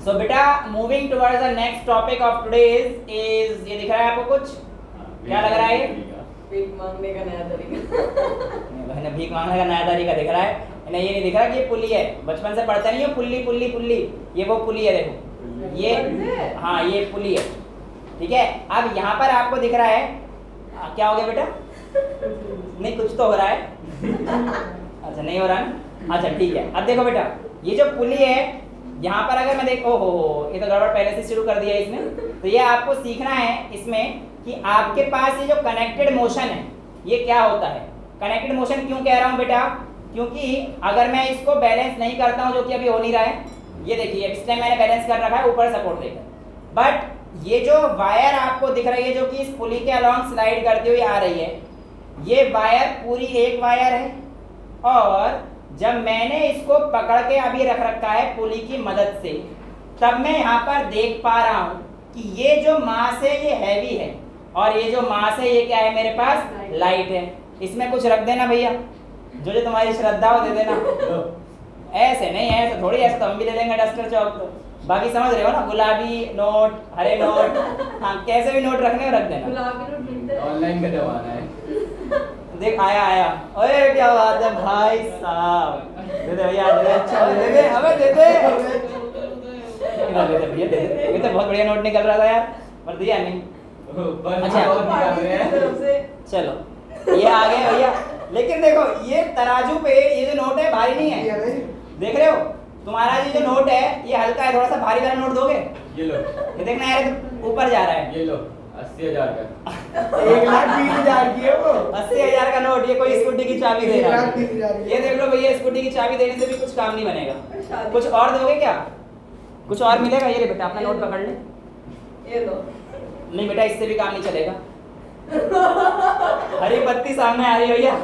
सो बेटा moving towards the next topic of today is ये दिख रहा है आपको कुछ? क्या लग रहा है? भीख मांगने का नया तरीका। भीख मांगने का नया तरीका दिख रहा है। इन्हें ये नहीं दिख रहा कि ये पुली है, बचपन से पढ़ते नहीं हो पुल्ली पुल्ली पुल्ली, ये वो पुली है देखो, ये हाँ ये पुली है, ठीक है। अब यहाँ पर आपको दिख रहा है क्या हो गया बेटा? नहीं कुछ तो हो रहा है, अच्छा नहीं हो रहा ना, अच्छा ठीक है। अब देखो बेटा ये जो पुली है यहाँ पर अगर मैं देखो हो ये तो गड़बड़ पहले से शुरू कर दिया है इसने। तो ये आपको सीखना है इसमें कि आपके पास ये जो कनेक्टेड मोशन है ये क्या होता है। कनेक्टेड मोशन क्यों कह रहा हूँ बेटा? क्योंकि अगर मैं इसको बैलेंस नहीं करता हूँ, जो कि अभी हो नहीं रहा है, ये देखिए इस टाइम मैंने बैलेंस कर रखा है ऊपर सपोर्ट देकर, बट ये जो वायर आपको दिख रही है जो कि इस पुली के अलॉन्ग स्लाइड करती हुई आ रही है, ये वायर पूरी एक वायर है, और जब मैंने इसको पकड़ के अभी रख रखा है पुली की मदद से, तब मैं यहाँ पर देख पा रहा हूँ कि ये जो मास है ये हैवी है, और ये जो मास है ये क्या है मेरे पास? लाइट है। इसमें कुछ रख देना भैया, जो जो तुम्हारी श्रद्धा हो दे देना। ऐसे नहीं, ऐसे थोड़ी, ऐसे तो हम भी दे देंगे डस्टर चौक तो। बाकी समझ रहे हो ना, गुलाबी नोट, हरे नोट, हाँ कैसे भी नोट रखने रख देना। गुलाबी नोट मिलते हैं। ऑनलाइन का जमाना है। देख आया, ओए क्या बात है भाई साहब, दे दे भैया, दे दे, अच्छा दे दे, अबे दे दे, दे दे भैया, दे दे। ये तो बहुत बढ़िया नोट निकल रहा था यार, पर दिया नहीं। अच्छा चलो ये आ गए भैया, लेकिन देखो ये तराजू पे ये जो नोट है भारी नहीं है, देख रहे हो? तुम्हारा ये जो नोट है ये हल्का है, थोड़ा सा भारी वाला नोट दोगे? ये लो, ये देखना यार तो ऊपर जा रहा है। ये लो 80,000 का। 1,20,000 की है वो। 80,000 का नोट, ये कोई स्कूटी की चाबी दे रहा है। 1,20,000 ये देख लो भैया, स्कूटी की चाबी देने से भी कुछ काम नहीं बनेगा। कुछ और दोगे क्या? कुछ और मिलेगा? ये रे बेटा अपना नोट पकड़ ले। ये लो। नहीं बेटा इससे भी काम नहीं चलेगा। हरी पत्ती सामने आ रही है भैया,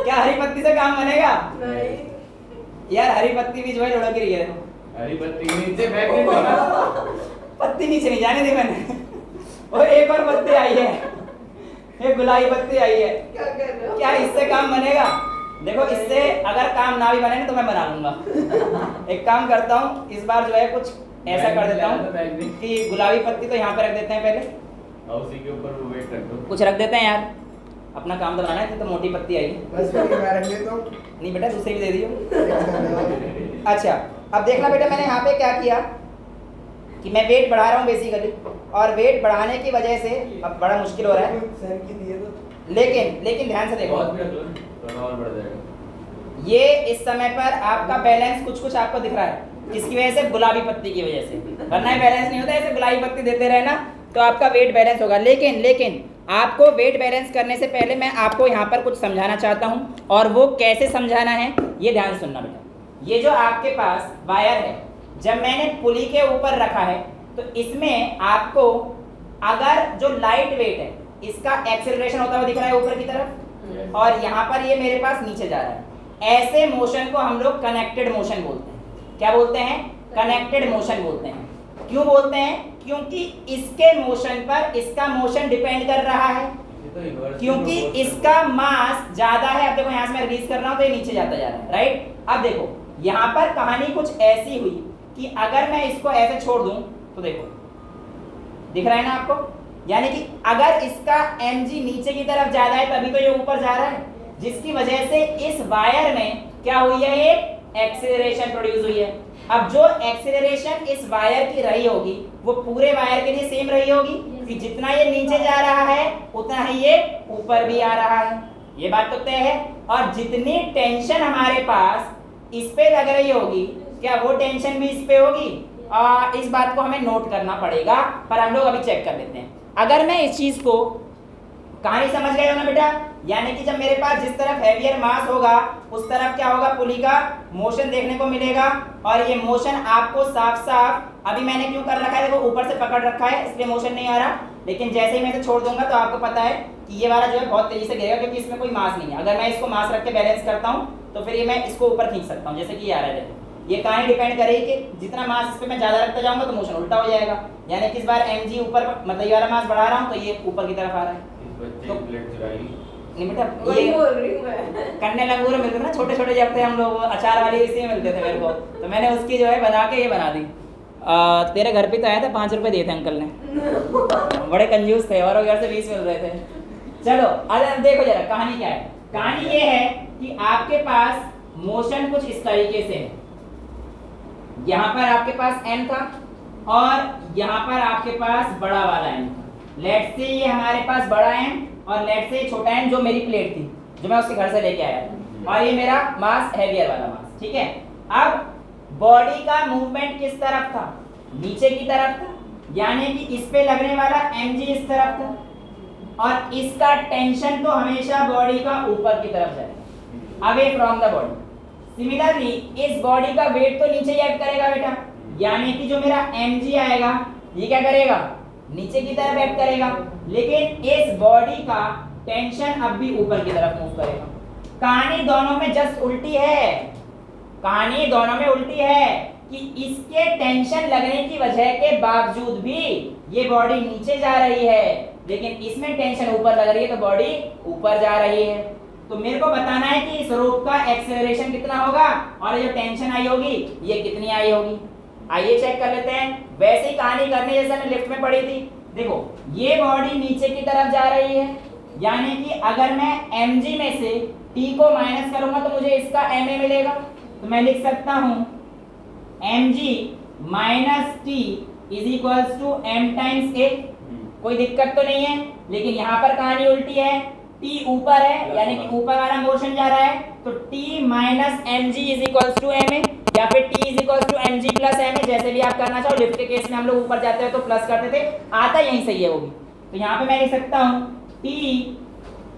क्या हरी पत्ती से काम बनेगा? नहीं यार हरी पत्ती भी जो है लुढ़क रही है देखो। हरी पत्ती के नीचे बैग नहीं होगा। पत्ती नीचे नहीं जाने दी मैंने। और एक और पत्ती आई है, एक गुलाबी पत्ती आई है। क्या कर रहे हो? क्या इससे काम बनेगा? देखो इससे अगर काम ना भी बने ना तो मैं बना लूंगा। एक काम करता हूँ इस बार जो है कुछ ऐसा कर देता हूँ कि गुलाबी पत्ती तो यहाँ पे रख देते हैं पहले, और उसी के ऊपर वो वेट रख दो। कुछ रख देते हैं यार, अपना काम तो बनाना है। तो मोटी पत्ती आई है, बस फिर मैं रख लेता हूँ। नहीं बेटा दूसरी भी दे दियो। अच्छा अब देखना बेटा मैंने यहाँ पे क्या किया कि मैं वेट बढ़ा रहा हूँ बेसिकली, और वेट बढ़ाने की वजह से अब बड़ा मुश्किल हो रहा है। सर की दिए तो लेकिन ध्यान से देखो, बहुत भी प्रभाव बढ़ जाएगा। ये इस समय पर आपका बैलेंस कुछ आपको दिख रहा है, किसकी वजह से? गुलाबी पत्ती की वजह से, वरना ये बैलेंस नहीं होता। ऐसे गुलाबी पत्ती देते रहे ना तो आपका वेट बैलेंस होगा। लेकिन आपको वेट बैलेंस करने से पहले मैं आपको यहाँ पर कुछ समझाना चाहता हूँ, और वो कैसे समझाना है ये ध्यान से सुनना बेटा। ये जो आपके पास वायर है, जब मैंने पुली के ऊपर रखा है तो इसमें आपको अगर जो लाइट वेट है इसका एक्सेलरेशन होता हुआ दिख रहा है ऊपर की तरफ, और यहाँ पर ये मेरे पास नीचे जा रहा है, ऐसे मोशन को हम लोग कनेक्टेड मोशन बोलते हैं। क्या बोलते हैं? कनेक्टेड मोशन बोलते हैं। क्यों बोलते हैं? क्योंकि इसके मोशन पर इसका मोशन डिपेंड कर रहा है, क्योंकि इसका मास ज्यादा है। अब देखो यहाँ से मैं रिलीज कर रहा हूँ तो ये नीचे जाता जा रहा है, राइट। अब देखो यहाँ पर कहानी कुछ ऐसी हुई कि अगर मैं इसको ऐसे छोड़ दूं तो देखो दिख रहा है ना आपको, यानी कि अगर इसका mg नीचे की तरफ ज्यादा है तभी तो ये ऊपर जा रहा है, जिसकी वजह से इस वायर में क्या हुई है? एक एक्सीलरेशन प्रोड्यूस हुई है। अब जो एक्सीलरेशन इस वायर की रही होगी वो पूरे वायर के लिए सेम रही होगी कि जितना ये नीचे जा रहा है उतना ही ये ऊपर भी आ रहा है। ये बात तो तय है। और जितनी टेंशन हमारे पास इस पे लग रही होगी, क्या वो टेंशन भी इस पे होगी? इस बात को हमें नोट करना पड़ेगा, पर हम लोग अभी चेक कर लेते हैं। अगर मैं इस चीज को, कहानी समझ गए हो ना बेटा? यानी कि जब मेरे पास जिस तरफ हैवियर मास होगा उस तरफ क्या होगा? पुली का मोशन देखने को मिलेगा, और ये मोशन आपको साफ साफ, अभी मैंने क्यों कर रखा है देखो, ऊपर से पकड़ रखा है इसलिए मोशन नहीं आ रहा, लेकिन जैसे ही मैं इसे छोड़ दूंगा तो आपको पता है कि ये वाला जो है बहुत तेजी से गिरेगा, क्योंकि इसमें कोई मास नहीं है। अगर मैं इसको मास रख के बैलेंस करता हूँ तो फिर ये मैं इसको ऊपर खींच सकता हूँ, जैसे कि ये आ रहा है। ये कहानी डिपेंड करेगी कि जितना मास इस पे मैं ज्यादा रखता जाऊंगा तो मोशन उल्टा हो जाएगा, यानी कि इस बार mg ऊपर, मतलब ये वाला मास बढ़ा रहा हूँ तो ये ऊपर की तरफ आ रहा है। तो नहीं बेटा, वही ये बोल रही हूँ मैं। कन्ने लंगूर मिलते थे ना छोटे छोटे, जब थे हम लोग अचार वाली, इसी में मिलते थे मेरे को, तो मैंने उसकी जो है बना के ये बना दी। तेरे घर पे तो आया था, 5 रुपए दिए थे अंकल ने, बड़े कंजूस थे, और घर से 20 मिल रहे थे। चलो अब देखो जरा कहानी क्या है। कहानी ये है कि आपके पास मोशन कुछ इस तरीके से है। यहाँ पर आपके पास m था और यहाँ पर आपके पास बड़ा वाला m था। लेट से ये हमारे पास बड़ा m और लेट से छोटा m जो मेरी प्लेट थी, जो मैं उसके घर से लेके आया था, और ये मेरा मास हैवियर वाला मास, ठीक है। अब बॉडी का मूवमेंट किस तरफ था? नीचे की तरफ था, यानी कि इस पे लगने वाला mg इस तरफ था, और इसका टेंशन तो हमेशा बॉडी का ऊपर की तरफ जाएगा, away from the body. Similarly इस बॉडी का वेट तो नीचे ही एक्ट करेगा बेटा, यानी कि जो मेरा mg आएगा ये क्या करेगा? नीचे की तरफ एक्ट करेगा, लेकिन इस बॉडी का टेंशन अब भी ऊपर की तरफ मूव करेगा। कहानी दोनों में जस्ट उल्टी है, कहानी दोनों में उल्टी है कि इसके टेंशन लगने की वजह के बावजूद भी ये बॉडी नीचे जा रही है, लेकिन इसमें टेंशन ऊपर लग रही है तो बॉडी ऊपर जा रही है। तो मेरे को बताना है कि इस रोप का एक्सेलरेशन कितना होगा और ये जो टेंशन आई होगी ये कितनी आई होगी। आइए चेक कर लेते हैं। वैसे ही कहानी करने जैसे मैं लिफ्ट में पड़ी थी, देखो ये बॉडी नीचे की तरफ जा रही है, यानी कि अगर मैं mg में से t को माइनस करूंगा तो मुझे इसका ma मिलेगा। तो मैं लिख सकता हूं mg minus t is equals to m times a। कोई दिक्कत तो नहीं है, लेकिन यहाँ पर कहानी उल्टी है, t ऊपर है यानी कि ऊपर वाला मोशन जा रहा है, तो t minus mg is equals to ma, या फिर t is equals to mg plus ma, जैसे भी आप करना चाहो। लिफ्ट के केस में हम लोग ऊपर जाते हैं तो प्लस करते थे, आता यहीं सही है वो भी। तो यहाँ पे मैं लिख सकता हूँ t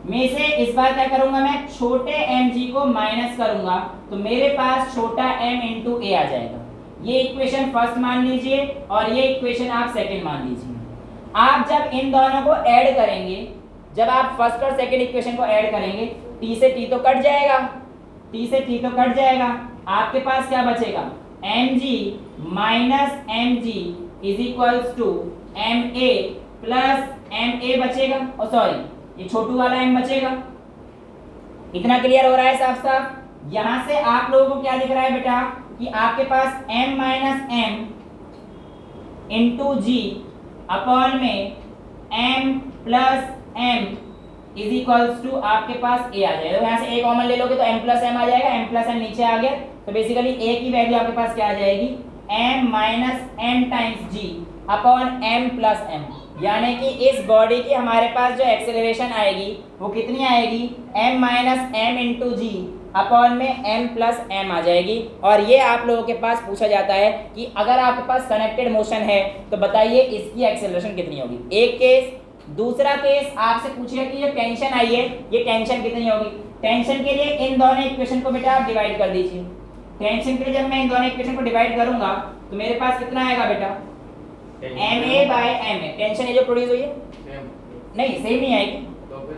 में से इस बार क्या करूंगा मैं, छोटे mg को माइनस करूंगा तो मेरे पास छोटा m इंटू a आ जाएगा। ये इक्वेशन फर्स्ट मान लीजिए और ये इक्वेशन आप सेकंड मान लीजिए। आप जब इन दोनों को ऐड करेंगे, जब आप फर्स्ट और सेकंड इक्वेशन को ऐड करेंगे, t से t तो कट जाएगा, t से t तो कट जाएगा, आपके पास क्या बचेगा, mg minus mg is equals to ma plus ma बचेगा, और सॉरी ये छोटू वाला m बचेगा। इतना क्लियर हो रहा है साफ साफ? यहां से आप लोगों को क्या दिख रहा है बेटा कि आपके पास m minus m into G upon में m plus m is equals to आपके पास a आ जाएगा। तो यहाँ से a कॉमन ले लोगे तो m प्लस m आ जाएगा, m प्लस m नीचे आ गया, तो बेसिकली a की वैल्यू आपके पास क्या आ जाएगी, m minus m times g, upon m plus m, यानी कि इस बॉडी की हमारे पास जो एक्सेलरेशन आएगी वो कितनी आएगी, m minus M into G upon में m प्लस m आ जाएगी। और ये आप लोगों के पास पूछा जाता है कि अगर आपके पास कनेक्टेड मोशन है तो बताइए इसकी एक्सेलरेशन कितनी होगी, एक केस। दूसरा केस आपसे पूछेगा कि ये टेंशन आई है, ये टेंशन कितनी होगी। टेंशन के लिए इन दोनों इक्वेशन को बेटा आप डिवाइड कर दीजिए। टेंशन के लिए जब मैं इन दोनों इक्वेशन को डिवाइड करूंगा तो मेरे पास कितना आएगा बेटा, ma बाय ma। टेंशन ये जो प्रोड्यूस हुई है नहीं सेम नहीं आएगी,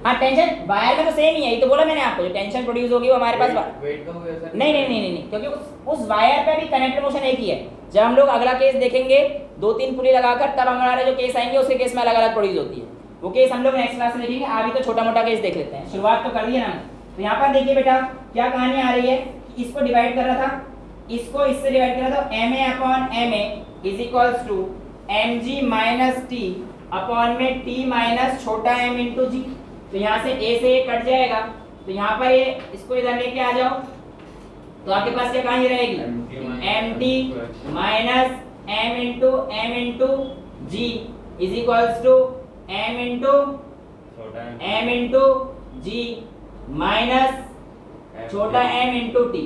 हाँ टेंशन वायर में तो सेम ही है, तो बोला मैंने आपको जो टेंशन प्रोड्यूस होगी वो हमारे पास वेट का होगा सर? नहीं, क्योंकि उस वायर पे भी कनेक्टेड मोशन एक ही है। जब हम लोग अगला केस देखेंगे 2-3 पुली लगाकर, तब हमारे जो केस आएंगे उसके केस में अलग अलग प्रोड्यूस होती है, वो केस हम लोग नेक्स्ट क्लास में देखेंगे। अभी तो छोटा मोटा केस देख लेते हैं, शुरुआत तो कर दिए ना। तो यहाँ पर देखिए बेटा क्या कहानी आ रही है, इसको डिवाइड कर रहा था, इसको इससे डिवाइड कर रहा था, ma upon ma is equals to mg minus t upon में t माइनस छोटा m इंटू जी। तो यहाँ से a से a कट जाएगा, तो यहाँ पर ये इसको इधर लेके आ जाओ, तो आपके पास क्या कहानी रहेगी, mt minus m into G is equals to m into G minus छोटा m इंटू टी।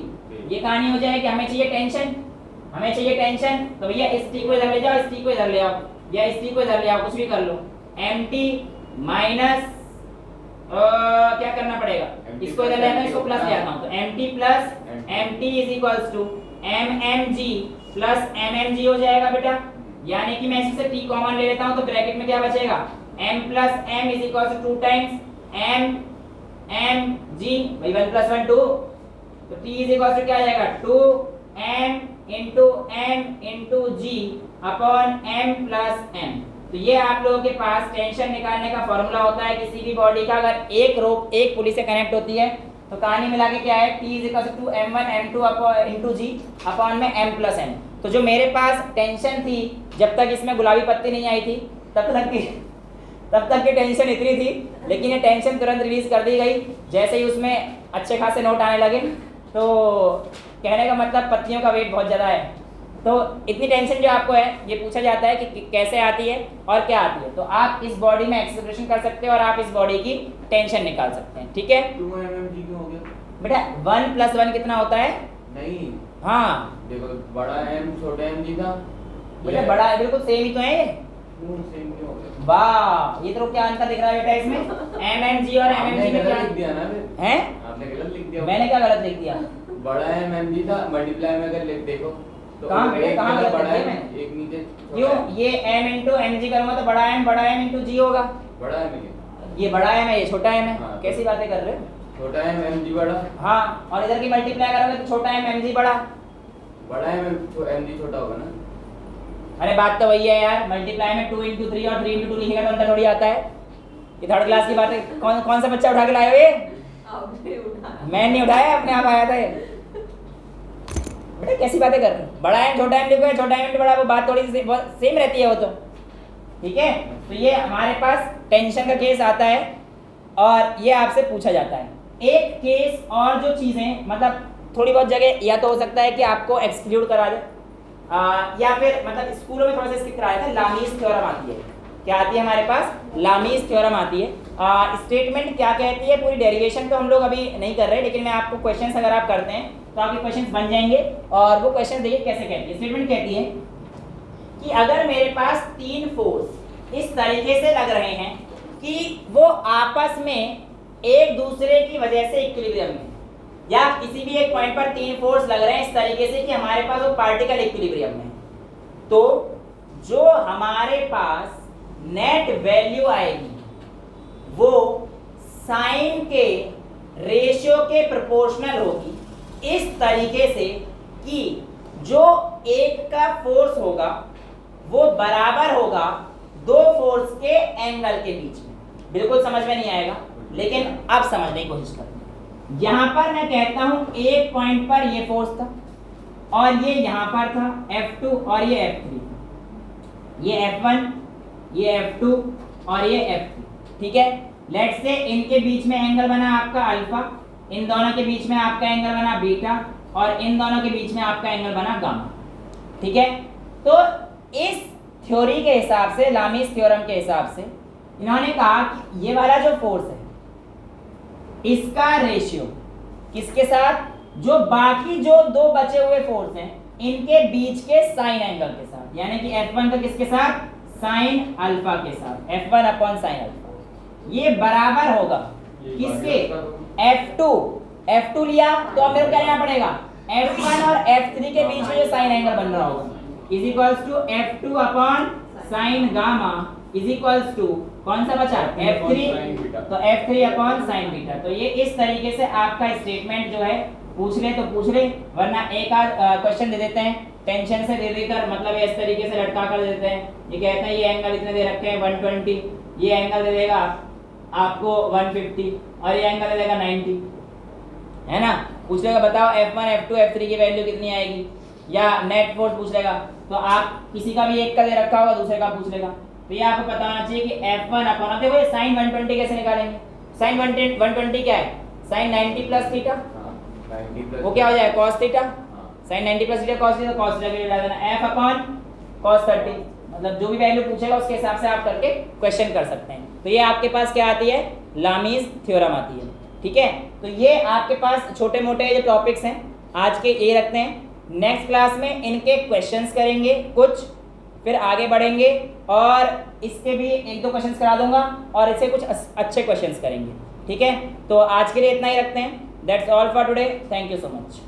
ये कहानी हो जाएगी। हमें चाहिए टेंशन, तो भैया इस टी को इधर ले जाओ, इस टी को इधर ले आओ, या इस टी को इधर ले आओ, कुछ भी कर लो। mt माइनस क्या करना पड़ेगा, इसको इधर ले आना, इसको प्लस ले आता हूं, तो mt plus mt is equals to mmg plus mmg हो जाएगा बेटा। यानी कि मैं इसमें से t कॉमन ले लेता हूं, तो ब्रैकेट में क्या बचेगा, m plus m is equals to 2 times mg भाई 1 प्लस 1 2, तो t इज इक्वल्स टू क्या आ जाएगा, 2m into g upon m plus m। तो ये आप लोगों के पास टेंशन निकालने का फॉर्मूला होता है किसी भी बॉडी का। अगर एक रोप एक पुली से कनेक्ट होती है तो कहानी मिला के क्या है, t is equal to m1 m2 into G upon में m प्लस m। तो जो मेरे पास टेंशन थी जब तक इसमें गुलाबी पत्ती नहीं आई थी तब तक की टेंशन इतनी थी, लेकिन ये टेंशन तुरंत रिलीज कर दी गई जैसे ही उसमें अच्छे खासे नोट आने लगे। तो कहने का मतलब पत्तियों का वेट बहुत ज़्यादा है। तो इतनी टेंशन जो आपको है ये पूछा जाता है कि कैसे आती है और क्या आती है। तो आप इस बॉडी में एक्सेलरेशन कर सकते हो और आप इस बॉडी की टेंशन निकाल सकते हैं, ठीक है। 2 mmg क्यों हो गया बेटा 1 प्लस 1 कितना होता है, नहीं हाँ देखो बड़ा m छोटा mg था, बेटा बड़ा है, बिल्कुल सेम ही तो है ये। क्यों सेम क्यों हो गया? वाह, ये तो क्या अंतर दिख रहा है बेटा इसमें, mmg और आपने mmg में क्या गलत लिख दिया ना फिर, है, आपने गलत लिख दिया। मैंने क्या गलत लिख दिया, बड़ा mmg था, मल्टीप्लाई में अगर लिख देखो तो कहाँ बेटा, एक कहाँ जगह गलत बड़ा लिख दिया है, मैंने? एक नीचे छोटा क्यों, है। ये m इंटू mg करूंगा तो बड़ा m इंटू g होगा, बड़ा है मेरे, ये बड़ा m है ये छोटा m है, हाँ, कैसी बातें कर रहे हो। छोटा है mg बड़ा, हाँ, और इधर की मल्टीप्लाई करोगे तो छोटा m mg बड़ा। बड़ा है mg छोटा होगा ना। अरे बात तो वही है यार, मल्टीप्लाई में 2 इंटू 3 और 3 इंटू 2 लिखेगा तो अंतर थोड़ी आता है। ये थर्ड क्लास की बात है, कौन सा बच्चा उठा के लाए हो ये, आपने उठाया। मैं नहीं उठाया, अपने आप आया था ये। बेटा कैसी बातें कर रहे हो, बड़ा m छोटा m लिखो, छोटा m बड़ा, वो बात थोड़ी सेम रहती है वो तो, ठीक है। तो ये हमारे पास टेंशन का केस आता है और ये आपसे पूछा जाता है। एक केस और जो चीज़ें मतलब थोड़ी बहुत जगह या तो हो सकता है कि आपको एक्सक्लूड करा दे, या फिर मतलब स्कूलों में थोड़ा सा इसकी कराया था, लामीज थ्योरम आती है। क्या आती है हमारे पास, लामीज थ्योरम आती है। स्टेटमेंट क्या कहती है, पूरी डेरिवेशन तो हम लोग अभी नहीं कर रहे, लेकिन मैं आपको क्वेश्चंस अगर आप करते हैं तो आपके क्वेश्चंस बन जाएंगे। और वो क्वेश्चन देखिए कैसे कहती है। स्टेटमेंट कहती है कि अगर मेरे पास 3 फोर्स इस तरीके से लग रहे हैं कि वो आपस में एक दूसरे की वजह से इक्विलिब्रियम में, या किसी भी एक पॉइंट पर 3 फोर्स लग रहे हैं इस तरीके से कि हमारे पास वो पार्टिकल इक्विलिब्रियम में, तो जो हमारे पास नेट वैल्यू आएगी वो साइन के रेशियो के प्रोपोर्शनल होगी, इस तरीके से कि जो एक का फोर्स होगा वो बराबर होगा 2 फोर्स के एंगल के बीच में। बिल्कुल समझ में नहीं आएगा, लेकिन अब समझने की कोशिश करते हैं। यहाँ पर मैं कहता हूं एक पॉइंट पर ये फोर्स था और ये यहाँ पर था F2 और ये F3, ये F1, ये F2 और ये F3, ठीक है। लेट्स से इनके बीच में एंगल बना आपका अल्फा, इन दोनों के बीच में आपका एंगल बना बीटा और इन दोनों के बीच में आपका एंगल बना गामा, ठीक है। तो इस थ्योरी के हिसाब से, लामीज थ्योरम के हिसाब से इन्होंने कहा कि ये वाला जो फोर्स है इसका रेशियो किसके साथ, जो बाकी जो दो बचे हुए फोर्स हैं इनके बीच के साइन एंगल के साथ, यानी कि F1 का किसके साथ, साइन अल्फा के साथ, F1 अपॉन साइन अल्फा, ये बराबर होगा किसके, F2 लिया तो अब मेरे को क्या लेना पड़ेगा, F1 और F3 के बीच में जो साइन एंगल बन रहा होगा is equals to F2 upon sine gamma is equals to कौन सा बचा, F3, तो F3 अपॉन साइन बीटा। तो ये इस तरीके से आपका स्टेटमेंट जो है पूछ ले तो पूछ ले, वरना एक आध क्वेश्चन दे देते हैं टेंशन से दे देकर, मतलब इस तरीके से लटका कर दे देते हैं, ये कहते हैं ये एंगल इतने दे रखे हैं 120, ये एंगल दे देगा आपको 150 और ये एंगल दे देगा 90, है ना। पूछ लेगा बताओ F1 F2 F3 की वैल्यू कितनी आएगी, या नेट फोर्स पूछ लेगा, तो आप किसी का भी एक का दे रखा होगा दूसरे का पूछ लेगा, तो ये आपको पता होना चाहिए कि F1 अपॉन, देखो ये साइन 120 कैसे निकालेंगे, साइन 120 क्या है, साइन 90 प्लस थीटा, वो क्या हो जाएगा cos theta, sine 90 plus theta cos theta, cos theta के लिए डाल देना f अपॉन cos 30, मतलब जो भी वैल्यू पूछेगा उसके हिसाब से आप करके क्वेश्चन कर सकते हैं। तो ये आपके पास क्या आती है, लामीज थ्योरम आती है, ठीक है। तो ये आपके पास छोटे मोटे जो टॉपिक्स हैं आज के ये रखते हैं, नेक्स्ट क्लास में इनके क्वेश्चंस करेंगे कुछ, फिर आगे बढ़ेंगे और इसके भी एक दो क्वेश्चंस करा दूंगा और इससे कुछ अच्छे क्वेश्चंस करेंगे, ठीक है। तो आज के लिए इतना ही रखते हैं, that's all for today, thank you so much.